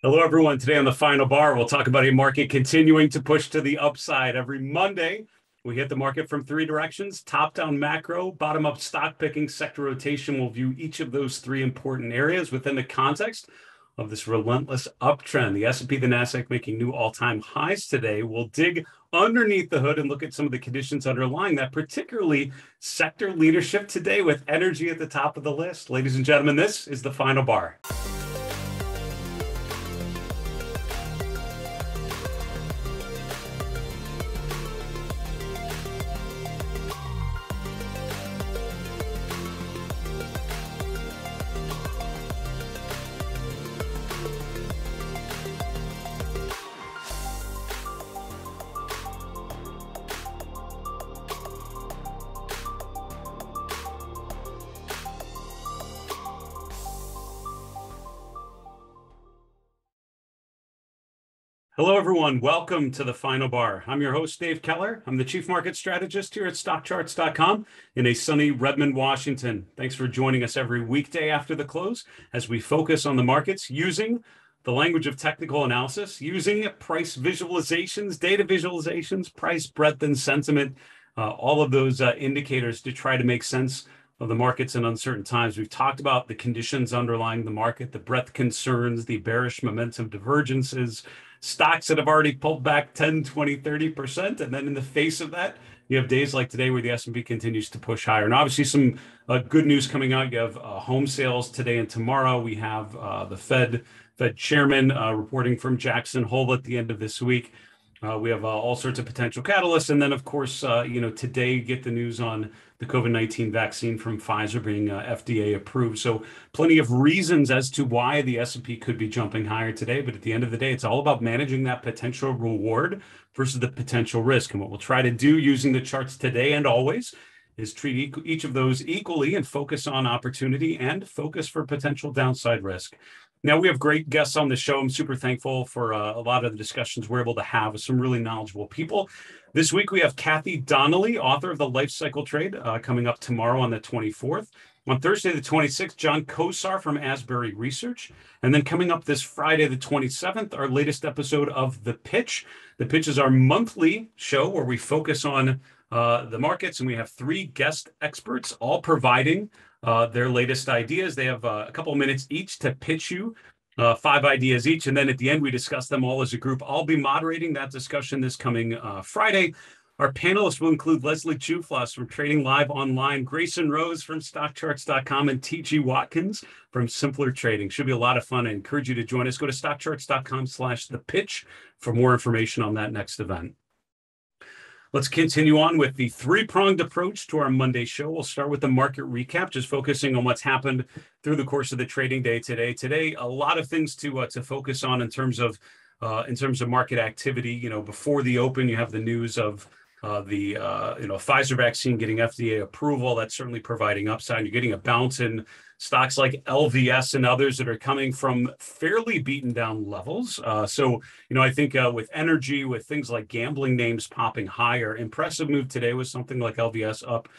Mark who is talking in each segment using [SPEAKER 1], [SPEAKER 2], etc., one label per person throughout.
[SPEAKER 1] Hello, everyone. Today on the final bar, we'll talk about a market continuing to push to the upside. Every Monday, we hit the market from three directions: top-down macro, bottom-up stock picking, sector rotation. We'll view each of those three important areas within the context of this relentless uptrend. The S&P, the Nasdaq making new all-time highs today. We'll dig underneath the hood and look at some of the conditions underlying that, particularly sector leadership today with energy at the top of the list. Ladies and gentlemen, this is the final bar. Hello, everyone. Welcome to the final bar. I'm your host, Dave Keller. I'm the chief market strategist here at StockCharts.com in a sunny Redmond, Washington. Thanks for joining us every weekday after the close as we focus on the markets using the language of technical analysis, using price visualizations, data visualizations, price breadth and sentiment, all of those indicators to try to make sense of the markets in uncertain times. We've talked about the conditions underlying the market, the breadth concerns, the bearish momentum divergences, stocks that have already pulled back 10, 20, 30%. And then in the face of that, you have days like today where the S&P continues to push higher. And obviously some good news coming out. You have home sales today and tomorrow. We have the Fed chairman reporting from Jackson Hole at the end of this week. We have all sorts of potential catalysts. And then, of course, today you get the news on the COVID-19 vaccine from Pfizer being FDA approved. So plenty of reasons as to why the S&P could be jumping higher today. But at the end of the day, it's all about managing that potential reward versus the potential risk. And what we'll try to do using the charts today and always is treat each of those equally and focus on opportunity and focus for potential downside risk. Now, we have great guests on the show. I'm super thankful for a lot of the discussions we're able to have with some really knowledgeable people. This week, we have Kathy Donnelly, author of The Life Cycle Trade, coming up tomorrow on the 24th. On Thursday, the 26th, John Kosar from Asbury Research. And then coming up this Friday, the 27th, our latest episode of The Pitch. The Pitch is our monthly show where we focus on the markets, and we have three guest experts all providing their latest ideas. They have a couple of minutes each to pitch you 5 ideas each. And then at the end, we discuss them all as a group. I'll be moderating that discussion this coming Friday. Our panelists will include Leslie Juflas from Trading Live Online, Grayson Rose from StockCharts.com, and T.G. Watkins from Simpler Trading. Should be a lot of fun. I encourage you to join us. Go to StockCharts.com/thepitch for more information on that next event. Let's continue on with the three-pronged approach to our Monday show. We'll start with the market recap, just focusing on what's happened through the course of the trading day today. Today, a lot of things to focus on in terms of market activity. You know, before the open, you have the news of the Pfizer vaccine getting FDA approval. That's certainly providing upside. You're getting a bounce in stocks like LVS and others that are coming from fairly beaten down levels. I think with energy, with things like gambling names popping higher, impressive move today was something like LVS up,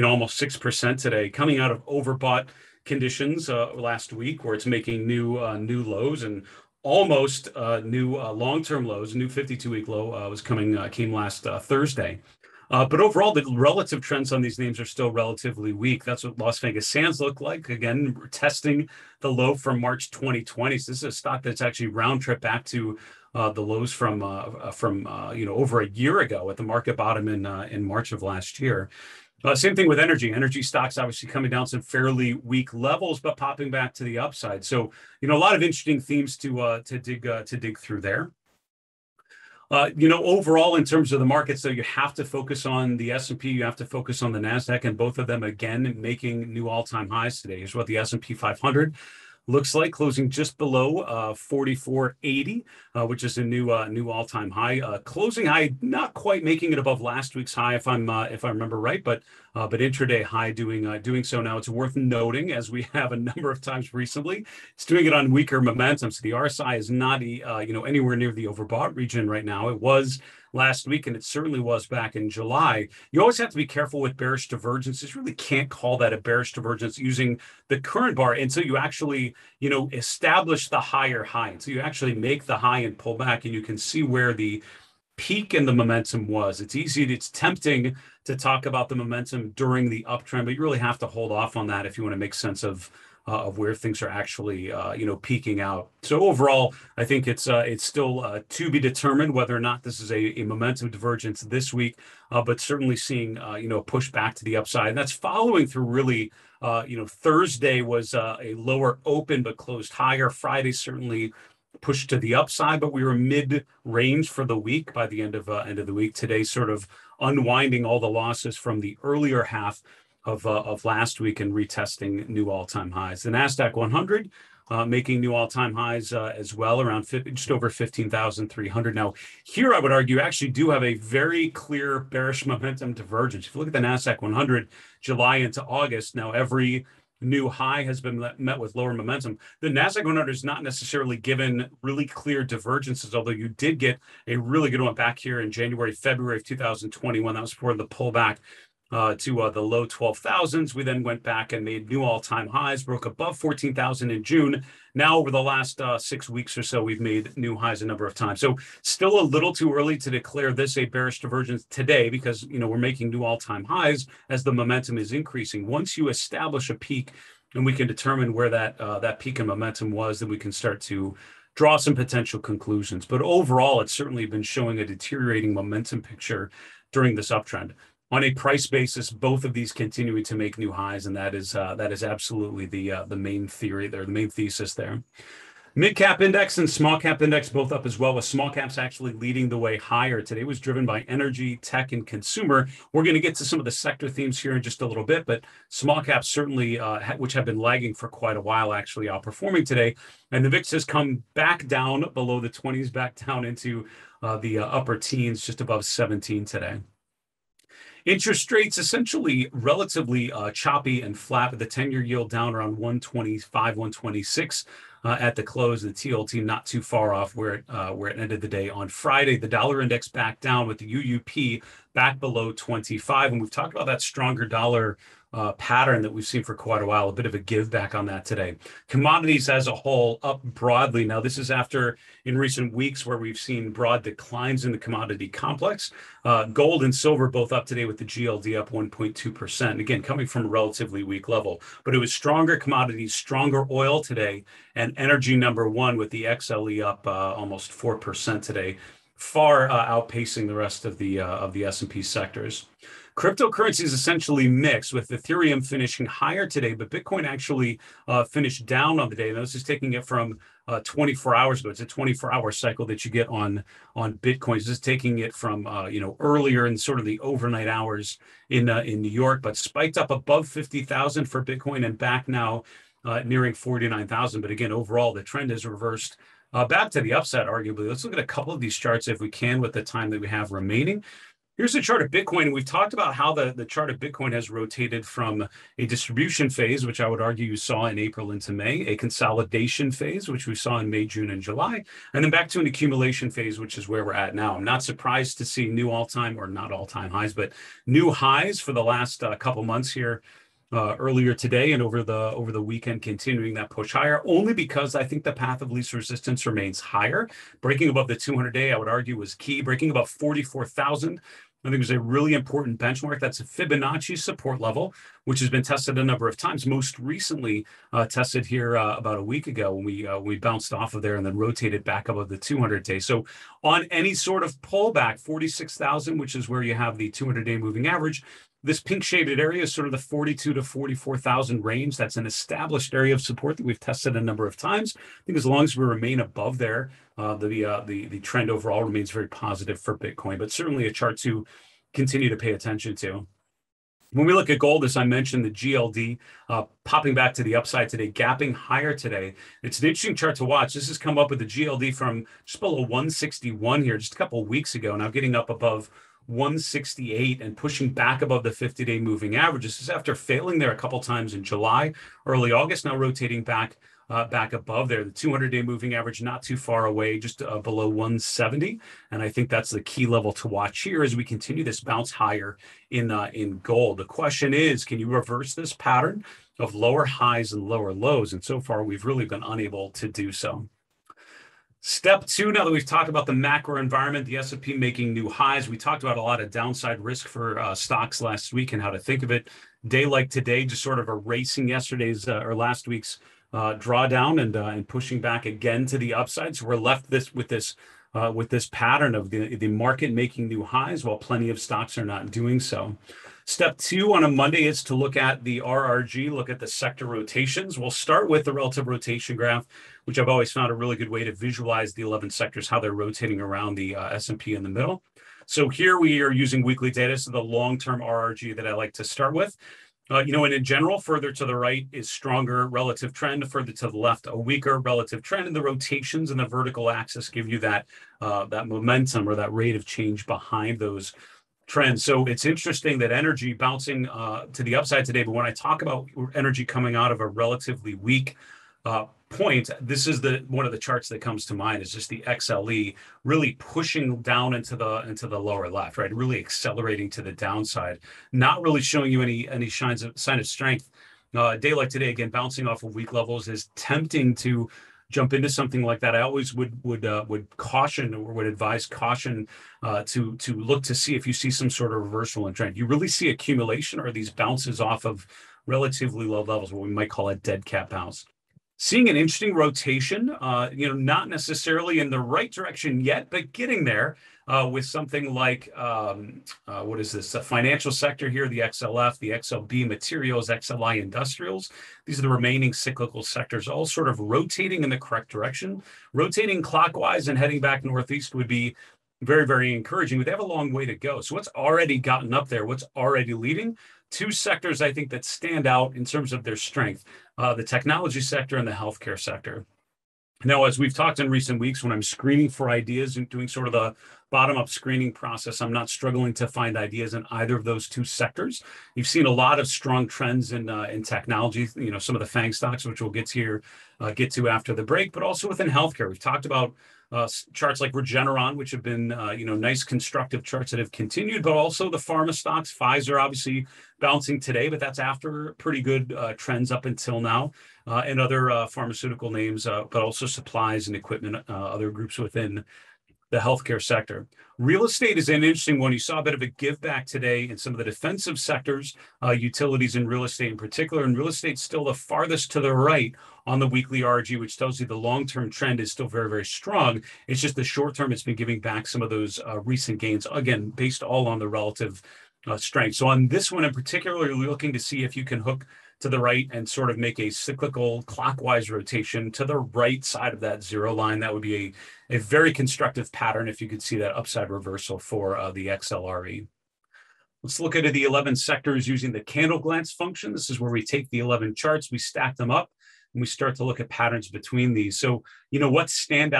[SPEAKER 1] almost 6% today, coming out of overbought conditions last week, where it's making new lows, and almost new long-term lows. New 52-week low came last Thursday. But overall, the relative trends on these names are still relatively weak. That's what Las Vegas Sands look like. Again, we're testing the low from March 2020. So this is a stock that's actually round trip back to the lows from over a year ago at the market bottom in March of last year. Same thing with energy. Energy stocks obviously coming down some fairly weak levels, but popping back to the upside. So, a lot of interesting themes to dig through there. Overall, in terms of the market, so you have to focus on the S&P, you have to focus on the Nasdaq, and both of them again making new all-time highs today. Here's what the S&P 500 looks like, closing just below 4480, which is a new all-time high. Closing high, not quite making it above last week's high, if I remember right, but but intraday high doing so now. It's worth noting, as we have a number of times recently, it's doing it on weaker momentum. So the RSI is not anywhere near the overbought region right now. It was last week, and it certainly was back in July. You always have to be careful with bearish divergences. You really can't call that a bearish divergence using the current bar until you actually, establish the higher high. Until you actually make the high and pull back, and you can see where the peak in the momentum was. It's tempting to talk about the momentum during the uptrend, but you really have to hold off on that if you want to make sense of where things are actually, peaking out. So overall, I think it's still to be determined whether or not this is a momentum divergence this week, but certainly seeing, a push back to the upside. And that's following through really, Thursday was a lower open but closed higher. Friday certainly pushed to the upside, but we were mid-range for the week by the end of the week. Today, sort of unwinding all the losses from the earlier half of last week and retesting new all-time highs. The Nasdaq 100 making new all-time highs as well, around just over 15,300. Now, here I would argue actually do have a very clear bearish momentum divergence. If you look at the Nasdaq 100, July into August, now every new high has been met with lower momentum. The Nasdaq 100 is not necessarily given really clear divergences, although you did get a really good one back here in January, February of 2021. That was before the pullback to the low 12,000s. We then went back and made new all-time highs, broke above 14,000 in June. Now, over the last 6 weeks or so, we've made new highs a number of times. So still a little too early to declare this a bearish divergence today because, we're making new all-time highs as the momentum is increasing. Once you establish a peak and we can determine where that peak in momentum was, then we can start to draw some potential conclusions. But overall, it's certainly been showing a deteriorating momentum picture during this uptrend. On a price basis, both of these continuing to make new highs, and that is absolutely the main theory there, the main thesis there. Mid cap index and small cap index both up as well, with small caps actually leading the way higher. Today was driven by energy, tech, and consumer. We're going to get to some of the sector themes here in just a little bit, but small caps certainly, which have been lagging for quite a while, actually outperforming today. And the VIX has come back down below the 20s, back down into the upper teens, just above 17 today. Interest rates essentially relatively choppy and flat, with the 10-year yield down around 125, 126 at the close. The TLT not too far off where it ended the day on Friday. The dollar index back down, with the UUP back below 25. And we've talked about that stronger dollar pattern that we've seen for quite a while, a bit of a give back on that today. Commodities as a whole up broadly. Now, this is after in recent weeks where we've seen broad declines in the commodity complex. Gold and silver both up today, with the GLD up 1.2%. Again, coming from a relatively weak level, but it was stronger commodities, stronger oil today, and energy number one, with the XLE up almost 4% today, far outpacing the rest of the S&P sectors. Cryptocurrency is essentially mixed, with Ethereum finishing higher today, but Bitcoin actually finished down on the day. Now, this is taking it from 24 hours ago. It's a 24-hour cycle that you get on Bitcoin. This is taking it from earlier in sort of the overnight hours in New York, but spiked up above 50,000 for Bitcoin and back now nearing 49,000. But again, overall, the trend has reversed back to the upside, arguably. Let's look at a couple of these charts if we can with the time that we have remaining. Here's the chart of Bitcoin, and we've talked about how the chart of Bitcoin has rotated from a distribution phase, which I would argue you saw in April into May, a consolidation phase, which we saw in May, June, and July, and then back to an accumulation phase, which is where we're at now. I'm not surprised to see new all-time, or not all-time highs, but new highs for the last couple months here. Earlier today and over the weekend, continuing that push higher, only because I think the path of least resistance remains higher. Breaking above the 200-day, I would argue, was key. Breaking above 44,000, I think, was a really important benchmark. That's a Fibonacci support level, which has been tested a number of times. Most recently tested here about a week ago when we bounced off of there and then rotated back above the 200-day. So on any sort of pullback, 46,000, which is where you have the 200-day moving average. This pink shaded area is sort of the 42 to 44,000 range. That's an established area of support that we've tested a number of times. I think as long as we remain above there, the trend overall remains very positive for Bitcoin, but certainly a chart to continue to pay attention to. When we look at gold, as I mentioned, the GLD popping back to the upside today, gapping higher today. It's an interesting chart to watch. This has come up with the GLD from just below 161 here just a couple of weeks ago, now getting up above 168 and pushing back above the 50-day moving averages. This is after failing there a couple times in July, early August, now rotating back above there. The 200-day moving average not too far away, just below 170. And I think that's the key level to watch here as we continue this bounce higher in gold. The question is, can you reverse this pattern of lower highs and lower lows? And so far, we've really been unable to do so. Step two, now that we've talked about the macro environment, the S&P making new highs, we talked about a lot of downside risk for stocks last week and how to think of it. Day like today, just sort of erasing yesterday's or last week's drawdown and pushing back again to the upside. So we're left with this pattern of the market making new highs while plenty of stocks are not doing so. Step two on a Monday is to look at the RRG, look at the sector rotations. We'll start with the relative rotation graph, which I've always found a really good way to visualize the 11 sectors, how they're rotating around the S&P in the middle. So here we are using weekly data, so the long-term RRG that I like to start with. And in general, further to the right is stronger relative trend, further to the left, a weaker relative trend, and the rotations and the vertical axis give you that momentum or that rate of change behind those trends. So it's interesting that energy bouncing to the upside today, but when I talk about energy coming out of a relatively weak point, this is one of the charts that comes to mind is just the XLE really pushing down into the lower left, right? Really accelerating to the downside, not really showing you any sign of strength. A day like today, again, bouncing off of weak levels is tempting to jump into something like that. I always would caution or would advise caution to look to see if you see some sort of reversal in trend. You really see accumulation or these bounces off of relatively low levels, what we might call a dead cat bounce. Seeing an interesting rotation, not necessarily in the right direction yet, but getting there with something like, what is this? The financial sector here, the XLF, the XLB materials, XLI industrials. These are the remaining cyclical sectors, all sort of rotating in the correct direction. Rotating clockwise and heading back northeast would be very, very encouraging, but they have a long way to go. So what's already gotten up there? What's already leading? Two sectors, I think, that stand out in terms of their strength, the technology sector and the healthcare sector. Now, as we've talked in recent weeks, when I'm screening for ideas and doing sort of the bottom-up screening process, I'm not struggling to find ideas in either of those two sectors. You've seen a lot of strong trends in technology, some of the FANG stocks, which we'll get to after the break, but also within healthcare. We've talked about charts like Regeneron, which have been, nice constructive charts that have continued, but also the pharma stocks. Pfizer obviously bouncing today, but that's after pretty good trends up until now, and other pharmaceutical names, but also supplies and equipment, other groups within the healthcare sector. Real estate is an interesting one. You saw a bit of a give back today in some of the defensive sectors, utilities and real estate in particular, and real estate still the farthest to the right on the weekly RRG, which tells you the long-term trend is still very, very strong. It's just the short-term, it's been giving back some of those recent gains, again, based all on the relative strength. So on this one in particular, you're looking to see if you can hook to the right and sort of make a cyclical clockwise rotation to the right side of that zero line. That would be a very constructive pattern if you could see that upside reversal for the XLRE. Let's look at the 11 sectors using the candle glance function. This is where we take the 11 charts, we stack them up, and we start to look at patterns between these. So, what stands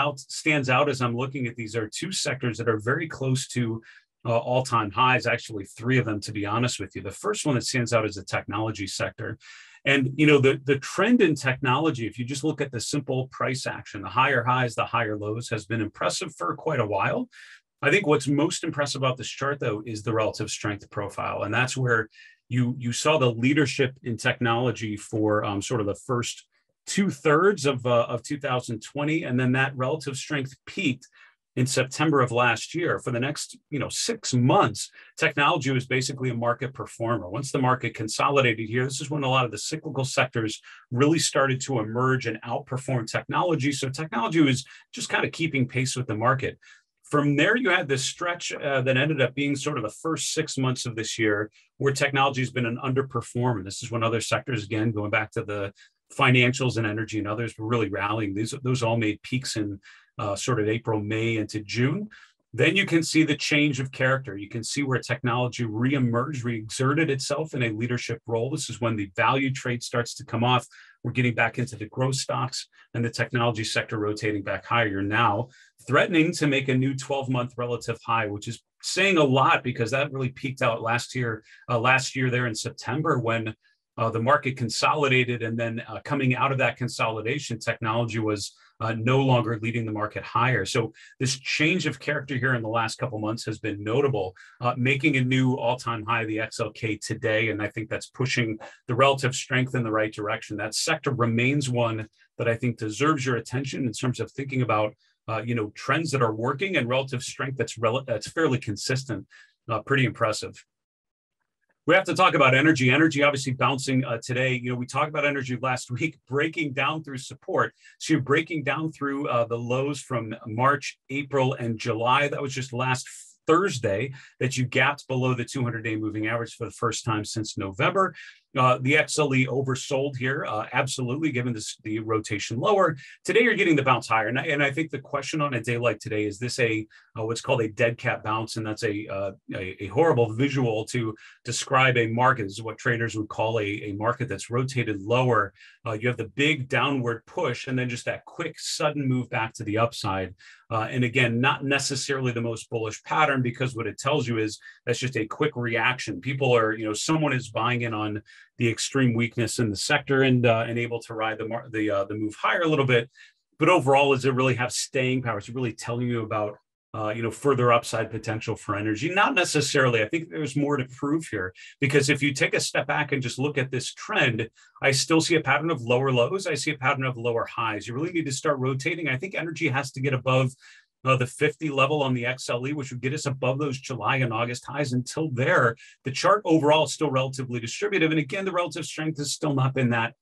[SPEAKER 1] out as I'm looking at these are two sectors that are very close to all-time highs, actually three of them, to be honest with you. The first one that stands out is the technology sector. And, the trend in technology, if you just look at the simple price action, the higher highs, the higher lows, has been impressive for quite a while. I think what's most impressive about this chart, though, is the relative strength profile. And that's where you saw the leadership in technology for sort of the first 2/3 of 2020. And then that relative strength peaked in September of last year. For the next 6 months, technology was basically a market performer. Once the market consolidated here, this is when a lot of the cyclical sectors really started to emerge and outperform technology. So technology was just kind of keeping pace with the market. From there, you had this stretch that ended up being sort of the first 6 months of this year where technology has been an underperformer. This is when other sectors, again, going back to the financials and energy and others, were really rallying. Those all made peaks in sort of April, May into June. Then you can see the change of character. You can see where technology reemerged, reexerted itself in a leadership role. This is when the value trade starts to come off. We're getting back into the growth stocks and the technology sector rotating back higher. You're now threatening to make a new 12-month relative high, which is saying a lot because that really peaked out last year there in September when the market consolidated, and then coming out of that consolidation, technology was no longer leading the market higher. So this change of character here in the last couple months has been notable, making a new all-time high, the XLK today, and I think that's pushing the relative strength in the right direction. That sector remains one that I think deserves your attention in terms of thinking about trends that are working and relative strength that's fairly consistent. Pretty impressive. We have to talk about energy. Energy obviously bouncing today. We talked about energy last week, breaking down through support. So you're breaking down through the lows from March, April, and July. That was just last Thursday that you gapped below the 200-day moving average for the first time since November. The XLE oversold here, absolutely, given the rotation lower. Today, you're getting the bounce higher. And I think the question on a day like today, is this what's called a dead cat bounce? And that's a horrible visual to describe a market. This is what traders would call a market that's rotated lower. You have the big downward push and then just that quick sudden move back to the upside. And again, not necessarily the most bullish pattern, because what it tells you is that's just a quick reaction. People are, someone is buying in on the extreme weakness in the sector and able to ride the move higher a little bit. But overall, does it really have staying power? Is it really telling you about further upside potential for energy? Not necessarily. I think there's more to prove here, because if you take a step back and just look at this trend, I still see a pattern of lower lows. I see a pattern of lower highs. You really need to start rotating. I think energy has to get above the 50 level on the XLE, which would get us above those July and August highs. Until there, the chart overall is still relatively distributive. And again, the relative strength has still not been that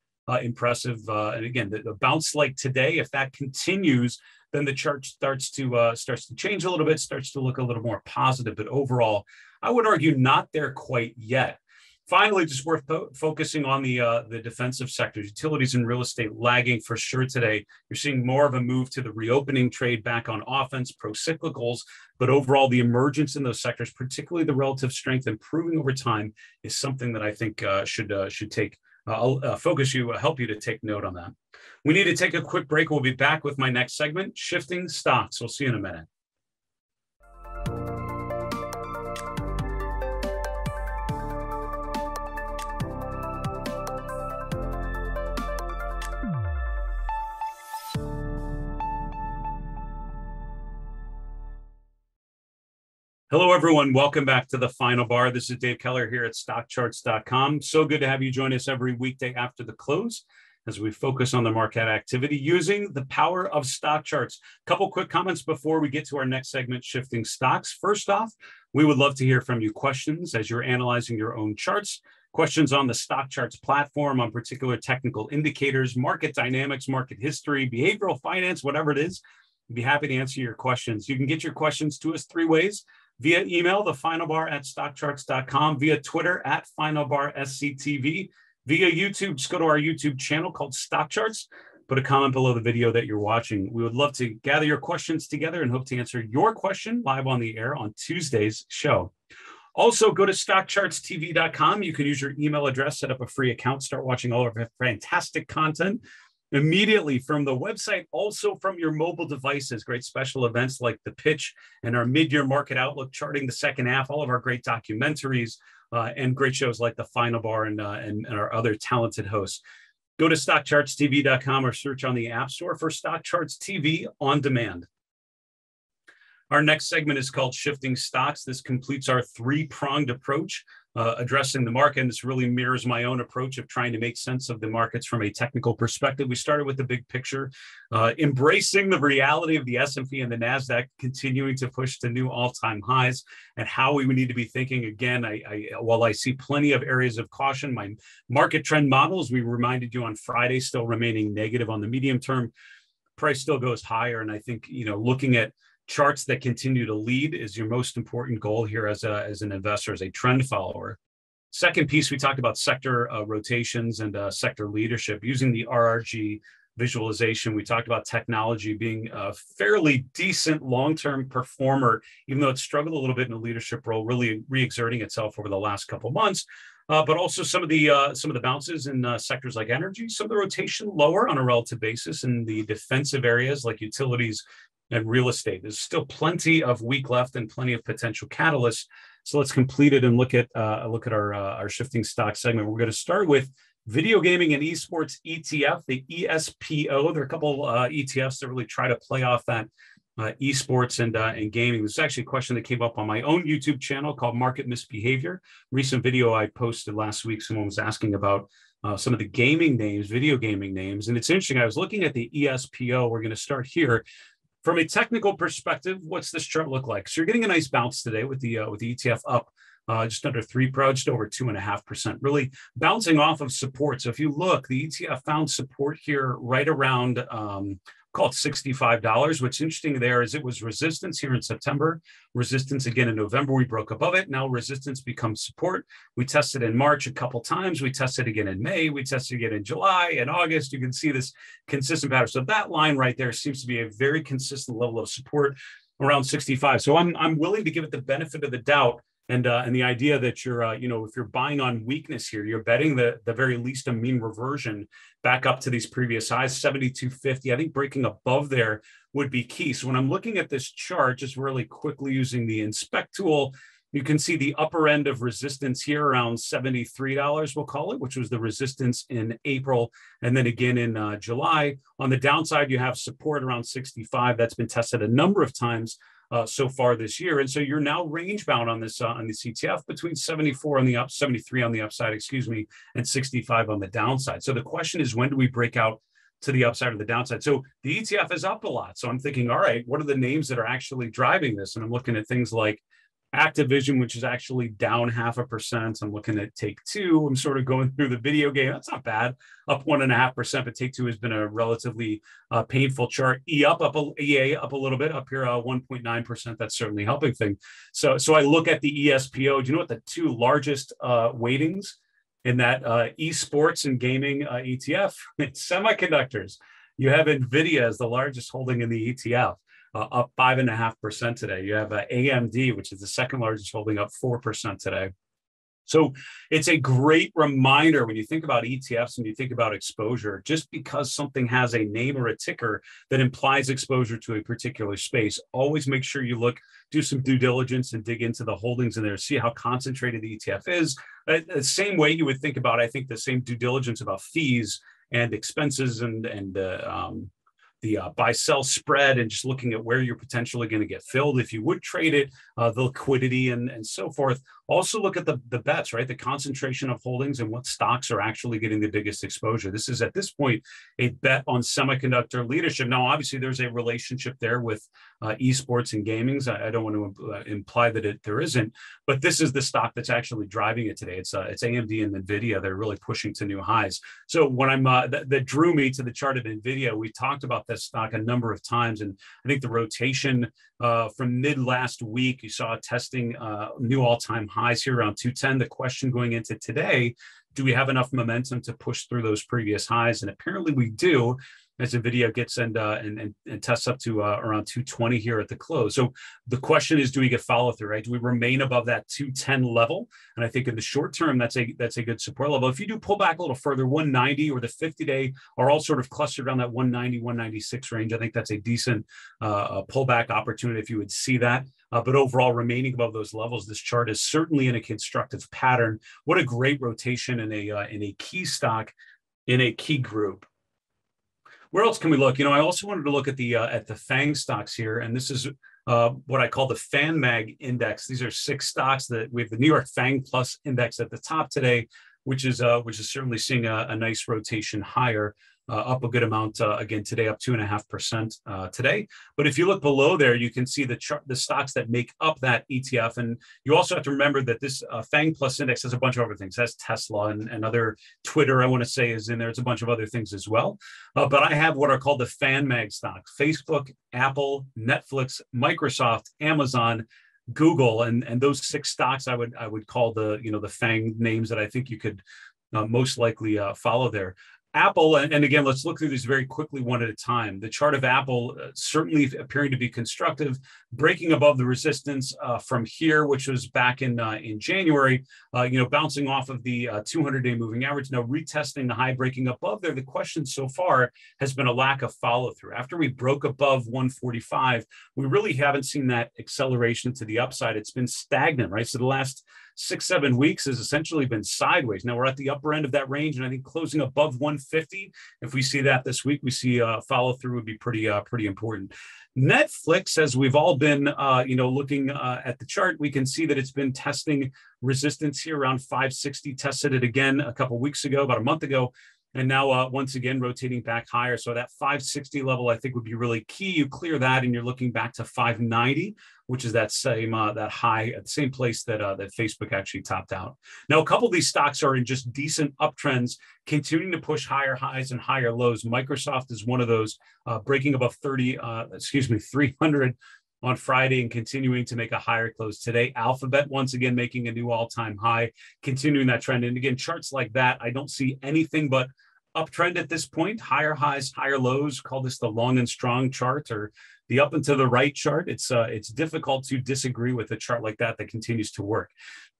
[SPEAKER 1] impressive. And again, the bounce like today, if that continues, then the chart starts to change a little bit, starts to look a little more positive. But overall, I would argue not there quite yet. Finally, just worth focusing on the defensive sectors, utilities and real estate lagging for sure today. You're seeing more of a move to the reopening trade, back on offense, pro-cyclicals, but overall the emergence in those sectors, particularly the relative strength improving over time, is something that I think should take help you to take note on that. We need to take a quick break. We'll be back with my next segment, Shifting Stocks. We'll see you in a minute. Hello, everyone. Welcome back to the Final Bar. This is Dave Keller here at StockCharts.com. So good to have you join us every weekday after the close as we focus on the market activity using the power of stock charts. A couple quick comments before we get to our next segment, Shifting Stocks. First off, we would love to hear from you questions as you're analyzing your own charts. Questions on the StockCharts platform on particular technical indicators, market dynamics, market history, behavioral finance, whatever it is. We'd be happy to answer your questions. You can get your questions to us three ways: via email, thefinalbar@stockcharts.com, via Twitter @finalbarsctv, via YouTube. Just go to our YouTube channel called Stock Charts. Put a comment below the video that you're watching. We would love to gather your questions together and hope to answer your question live on the air on Tuesday's show. Also, go to StockChartsTV.com. You can use your email address, set up a free account, start watching all of our fantastic content immediately from the website, also from your mobile devices. Great special events like The Pitch and our mid-year market outlook, charting the second half, all of our great documentaries, and great shows like The Final Bar and our other talented hosts. Go to StockChartsTV.com or search on the App Store for Stock Charts TV on demand. Our next segment is called Shifting Stocks. This completes our three-pronged approach addressing the market, and this really mirrors my own approach of trying to make sense of the markets from a technical perspective. We started with the big picture, embracing the reality of the S&P and the NASDAQ continuing to push to new all-time highs, and how we would need to be thinking. Again, while I see plenty of areas of caution, my market trend models, we reminded you on Friday, still remaining negative on the medium term. Price still goes higher, and I think looking at charts that continue to lead is your most important goal here as an investor, as a trend follower. Second piece, we talked about sector rotations and sector leadership using the RRG visualization. We talked about technology being a fairly decent long-term performer, even though it struggled a little bit in a leadership role, really re-exerting itself over the last couple of months. But also some of the bounces in sectors like energy, some of the rotation lower on a relative basis in the defensive areas like utilities, and real estate. There's still plenty of week left and plenty of potential catalysts. So let's complete it and look at our shifting stock segment. We're going to start with video gaming and esports ETF, the ESPO. There are a couple ETFs that really try to play off that esports and gaming. This is actually a question that came up on my own YouTube channel called Market Misbehavior. Recent video I posted last week, someone was asking about some of the gaming names, video gaming names. And it's interesting. I was looking at the ESPO. We're going to start here. From a technical perspective, what's this chart look like? So you're getting a nice bounce today with the ETF up just under 3%, just over 2.5%, really bouncing off of support. So if you look, the ETF found support here right around call it $65. What's interesting there is it was resistance here in September, resistance again in November. We broke above it. Now resistance becomes support. We tested in March a couple times. We tested again in May. We tested again in July and August. You can see this consistent pattern. So that line right there seems to be a very consistent level of support around 65. So I'm willing to give it the benefit of the doubt. And the idea that you're, if you're buying on weakness here, you're betting the very least a mean reversion back up to these previous highs, 72.50. I think breaking above there would be key. So when I'm looking at this chart, just really quickly using the inspect tool, you can see the upper end of resistance here around $73, we'll call it, which was the resistance in April. And then again in July. On the downside, you have support around 65. That's been tested a number of times so far this year. And so you're now range bound on this ETF between 74 on the up, 73 on the upside, and 65 on the downside. So the question is, when do we break out to the upside or the downside? So the ETF is up a lot. So I'm thinking, all right, what are the names that are actually driving this? And I'm looking at things like Activision, which is actually down 0.5%. I'm looking at Take-Two. I'm sort of going through the video game. That's not bad. Up 1.5%, but Take-Two has been a relatively painful chart. EA up a little bit, up here 1.9%. That's certainly helping things. So I look at the ESPO. Do you know what the two largest weightings in that esports and gaming ETF? It's semiconductors. You have NVIDIA as the largest holding in the ETF. Up 5.5% today. You have AMD, which is the second largest holding, up 4% today. So it's a great reminder when you think about ETFs and you think about exposure, just because something has a name or a ticker that implies exposure to a particular space, always make sure you do some due diligence and dig into the holdings in there, see how concentrated the ETF is. The same way you would think about, I think, the same due diligence about fees and expenses and the buy-sell spread, and just looking at where you're potentially going to get filled if you would trade it, the liquidity and so forth. Also look at the bets, right? The concentration of holdings and what stocks are actually getting the biggest exposure. This is, at this point, a bet on semiconductor leadership. Now, obviously, there's a relationship there with esports and gaming. I don't want to imply that there isn't, but this is the stock that's actually driving it today. It's AMD and NVIDIA. They're really pushing to new highs. So when that drew me to the chart of NVIDIA, we talked about this stock a number of times, and I think the rotation from mid last week, you saw testing new all-time highs here around 210. The question going into today, do we have enough momentum to push through those previous highs? And apparently we do, as NVIDIA gets and tests up to around 220 here at the close. So the question is, do we get follow through, right? Do we remain above that 210 level? And I think in the short term, that's a good support level. If you do pull back a little further, 190 or the 50-day are all sort of clustered around that 190, 196 range. I think that's a decent pullback opportunity if you would see that. But overall, remaining above those levels, this chart is certainly in a constructive pattern. What a great rotation in a key stock in a key group. Where else can we look? I also wanted to look at the FANG stocks here, and this is what I call the FANG index. These are 6 stocks that we have the New York FANG Plus index at the top today, which is certainly seeing a nice rotation higher, up a good amount again today, up 2.5% today. But if you look below there, you can see the stocks that make up that ETF, and you also have to remember that this FANG Plus index has a bunch of other things. It has Tesla and other Twitter, I want to say, is in there. It's a bunch of other things as well. But I have what are called the FANG stocks: Facebook, Apple, Netflix, Microsoft, Amazon, Google, and those 6 stocks I would call the FANG names that I think you could most likely follow there. Apple, and again, let's look through these very quickly one at a time. The chart of Apple certainly appearing to be constructive, breaking above the resistance from here, which was back in January, bouncing off of the 200-day moving average, now retesting the high, breaking above there. The question so far has been a lack of follow through. After we broke above 145, we really haven't seen that acceleration to the upside. It's been stagnant, right? So the last 6-7 weeks has essentially been sideways. Now we're at the upper end of that range, and I think closing above 150. If we see that this week, we see follow through would be pretty important. Netflix, as we've all been, looking at the chart, we can see that it's been testing resistance here around 560. Tested it again a couple of weeks ago, about a month ago. And now, once again, rotating back higher. So that 560 level, I think, would be really key. You clear that, and you're looking back to 590, which is that same that high at the same place that that Facebook actually topped out. Now, a couple of these stocks are in just decent uptrends, continuing to push higher highs and higher lows. Microsoft is one of those, breaking above 300 on Friday and continuing to make a higher close today. Alphabet, once again, making a new all-time high, continuing that trend. And again, charts like that, I don't see anything but uptrend at this point. Higher highs, higher lows. Call this the long and strong chart, or the up and to the right chart. It's difficult to disagree with a chart like that continues to work.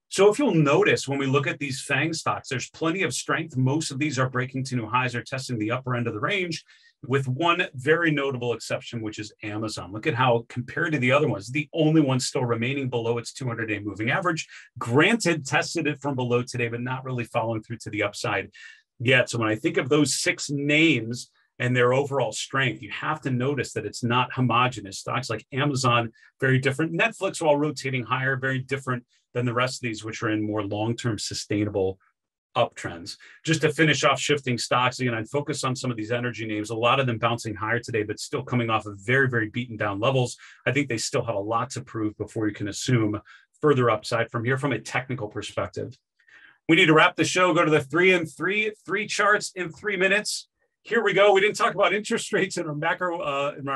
[SPEAKER 1] So if you'll notice, when we look at these FANG stocks, there's plenty of strength. Most of these are breaking to new highs or testing the upper end of the range, with one very notable exception, which is Amazon. Look at how, compared to the other ones, the only one still remaining below its 200-day moving average. Granted, tested it from below today, but not really following through to the upside yet. So when I think of those 6 names and their overall strength, you have to notice that it's not homogenous. Stocks like Amazon, very different. Netflix, while rotating higher, very different than the rest of these, which are in more long-term sustainable uptrends. Just to finish off shifting stocks, again, I'd focus on some of these energy names, a lot of them bouncing higher today, but still coming off of very, very beaten down levels. I think they still have a lot to prove before you can assume further upside from here from a technical perspective. We need to wrap the show, go to the 3 and 3 charts in 3 minutes. Here we go. We didn't talk about interest rates in our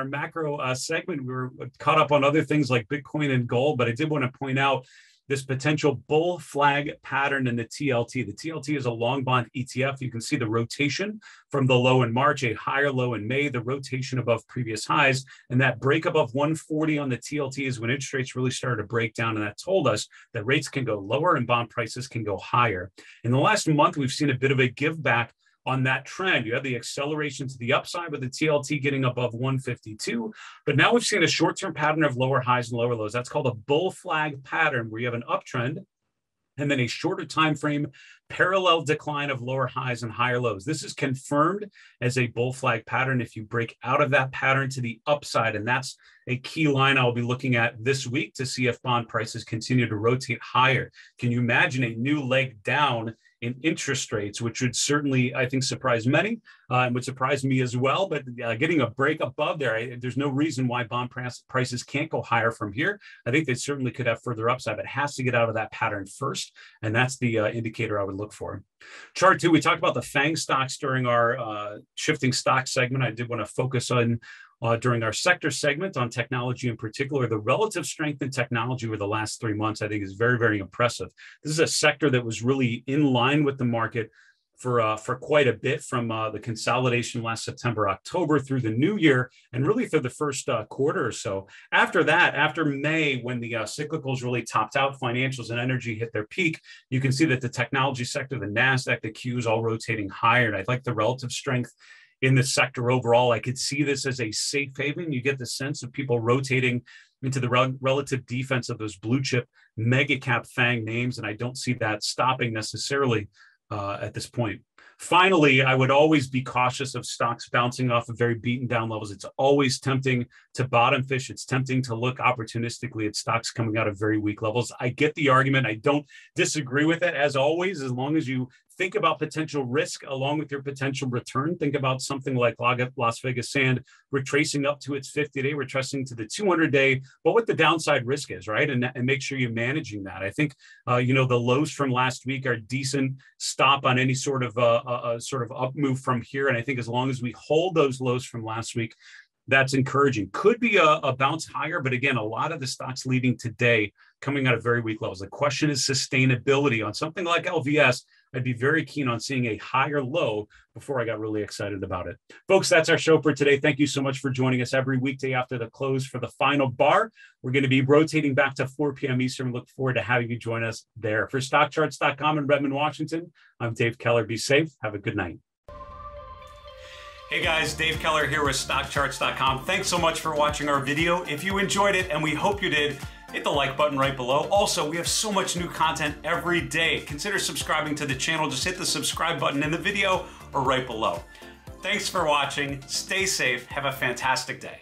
[SPEAKER 1] macro segment. We were caught up on other things like Bitcoin and gold, but I did want to point out this potential bull flag pattern in the TLT. The TLT is a long bond ETF. You can see the rotation from the low in March, a higher low in May, the rotation above previous highs, and that break above 140 on the TLT is when interest rates really started to break down, and that told us that rates can go lower and bond prices can go higher. In the last month, we've seen a bit of a give back on that trend. You have the acceleration to the upside with the TLT getting above 152, but now we've seen a short-term pattern of lower highs and lower lows. That's called a bull flag pattern, where you have an uptrend and then a shorter time frame parallel decline of lower highs and higher lows. This is confirmed as a bull flag pattern if you break out of that pattern to the upside, and that's a key line I'll be looking at this week to see if bond prices continue to rotate higher. Can you imagine a new leg down in interest rates, which would certainly, I think, surprise many and would surprise me as well. But getting a break above there, there's no reason why bond prices can't go higher from here. I think they certainly could have further upside, but it has to get out of that pattern first. And that's the indicator I would look for. Chart 2, we talked about the FANG stocks during our shifting stock segment. I did want to focus on during our sector segment on technology in particular. The relative strength in technology over the last 3 months, I think, is very, very impressive. This is a sector that was really in line with the market for quite a bit, from the consolidation last September, October through the new year, and really through the first quarter or so. After that, after May, when the cyclicals really topped out, financials and energy hit their peak, you can see that the technology sector, the NASDAQ, the Qs all rotating higher. And I like the relative strength in the sector overall. I could see this as a safe haven. You get the sense of people rotating into the relative defense of those blue chip mega cap FANG names, and I don't see that stopping necessarily at this point. Finally, I would always be cautious of stocks bouncing off of very beaten down levels. It's always tempting to bottom fish. It's tempting to look opportunistically at stocks coming out of very weak levels. I get the argument. I don't disagree with it, as always, as long as you think about potential risk along with your potential return. Think about something like Las Vegas Sand retracing up to its 50-day, retracing to the 200-day, but what the downside risk is, right? And make sure you're managing that. I think, the lows from last week are decent stop on any sort of up move from here. And I think as long as we hold those lows from last week, that's encouraging. Could be a bounce higher, but again, a lot of the stocks leading today coming out of very weak levels. The question is sustainability on something like LVS. I'd be very keen on seeing a higher low before I got really excited about it. Folks, that's our show for today. Thank you so much for joining us every weekday after the close for the final bar. We're going to be rotating back to 4 p.m. Eastern. Look forward to having you join us there. For StockCharts.com in Redmond, Washington, I'm Dave Keller. Be safe. Have a good night. Hey guys, Dave Keller here with StockCharts.com. Thanks so much for watching our video. If you enjoyed it, and we hope you did, hit the like button right below. Also, we have so much new content every day. Consider subscribing to the channel. Just hit the subscribe button in the video or right below. Thanks for watching. Stay safe. Have a fantastic day.